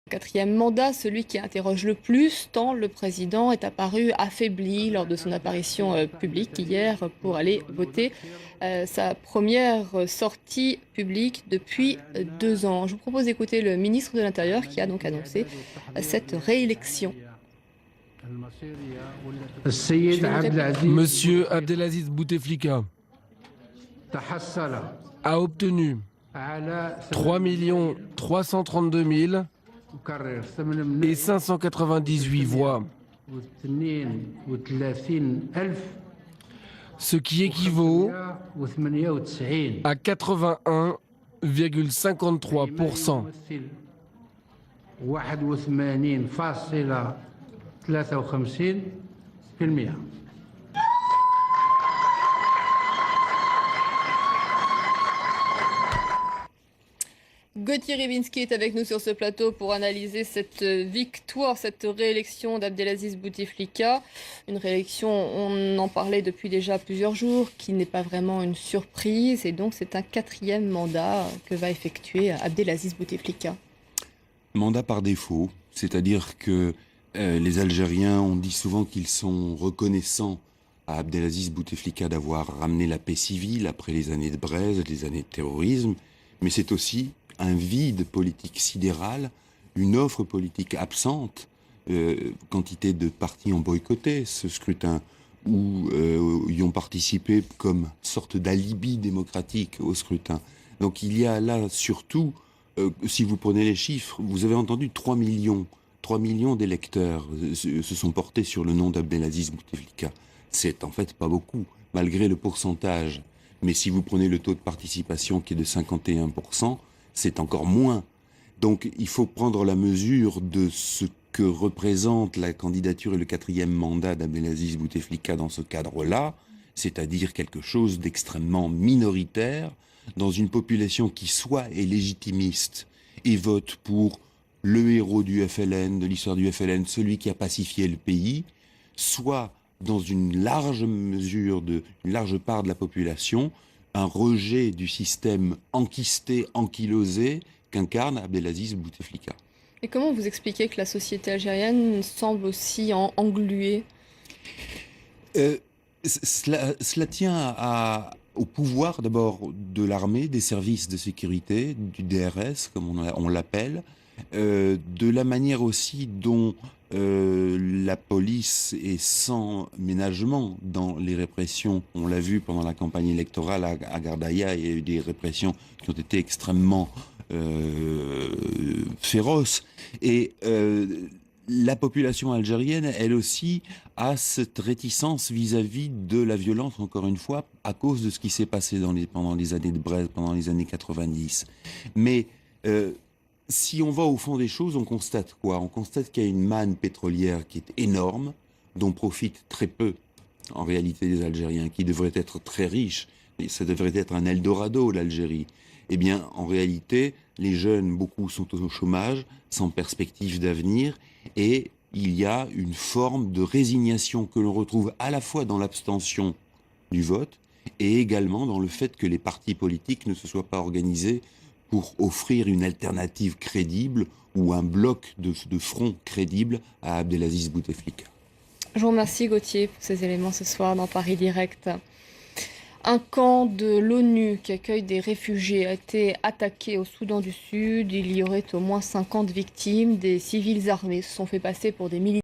Quatrième mandat, celui qui interroge le plus, tant le président est apparu affaibli lors de son apparition publique hier pour aller voter sa première sortie publique depuis 2 ans. Je vous propose d'écouter le ministre de l'Intérieur qui a donc annoncé cette réélection. Monsieur Abdelaziz Bouteflika a obtenu 3 332 598 voix, ce qui équivaut à 81,53%. Gauthier Ribinski est avec nous sur ce plateau pour analyser cette victoire, cette réélection d'Abdelaziz Bouteflika. Une réélection, on en parlait depuis déjà plusieurs jours, qui n'est pas vraiment une surprise. Et donc c'est un quatrième mandat que va effectuer Abdelaziz Bouteflika. Mandat par défaut, c'est-à-dire que les Algériens, on dit souvent qu'ils sont reconnaissants à Abdelaziz Bouteflika d'avoir ramené la paix civile après les années de braise, les années de terrorisme, mais c'est aussi un vide politique sidéral, une offre politique absente, quantité de partis ont boycotté ce scrutin ou y ont participé comme sorte d'alibi démocratique au scrutin. Donc il y a là surtout, si vous prenez les chiffres, vous avez entendu 3 millions d'électeurs se sont portés sur le nom d'Abdelaziz Bouteflika. C'est en fait pas beaucoup, malgré le pourcentage. Mais si vous prenez le taux de participation qui est de 51%, c'est encore moins. Donc il faut prendre la mesure de ce que représente la candidature et le quatrième mandat d'Abdelaziz Bouteflika dans ce cadre-là, c'est-à-dire quelque chose d'extrêmement minoritaire dans une population qui soit est légitimiste et vote pour le héros du FLN, de l'histoire du FLN, celui qui a pacifié le pays, soit dans une large mesure, une large part de la population, un rejet du système enquisté, ankylosé qu'incarne Abdelaziz Bouteflika. Et comment vous expliquez que la société algérienne semble aussi engluée? Cela tient au pouvoir d'abord de l'armée, des services de sécurité, du DRS comme on l'appelle, de la manière aussi dont la police est sans ménagement dans les répressions. On l'a vu pendant la campagne électorale à Gardaïa, il y a eu des répressions qui ont été extrêmement féroces. Et la population algérienne, elle aussi, a cette réticence vis-à-vis de la violence, encore une fois, à cause de ce qui s'est passé pendant les années de braise, pendant les années 90. Mais si on va au fond des choses, on constate quoi? On constate qu'il y a une manne pétrolière qui est énorme, dont profitent très peu, en réalité, les Algériens, qui devraient être très riches. Et ça devrait être un Eldorado, l'Algérie. Eh bien, en réalité, les jeunes, beaucoup sont au chômage, sans perspective d'avenir, et il y a une forme de résignation que l'on retrouve à la fois dans l'abstention du vote, et également dans le fait que les partis politiques ne se soient pas organisés pour offrir une alternative crédible ou un bloc de front crédible à Abdelaziz Bouteflika. Je vous remercie Gauthier pour ces éléments ce soir dans Paris Direct. Un camp de l'ONU qui accueille des réfugiés a été attaqué au Soudan du Sud. Il y aurait au moins 50 victimes. Des civils armés se sont fait passer pour des militaires.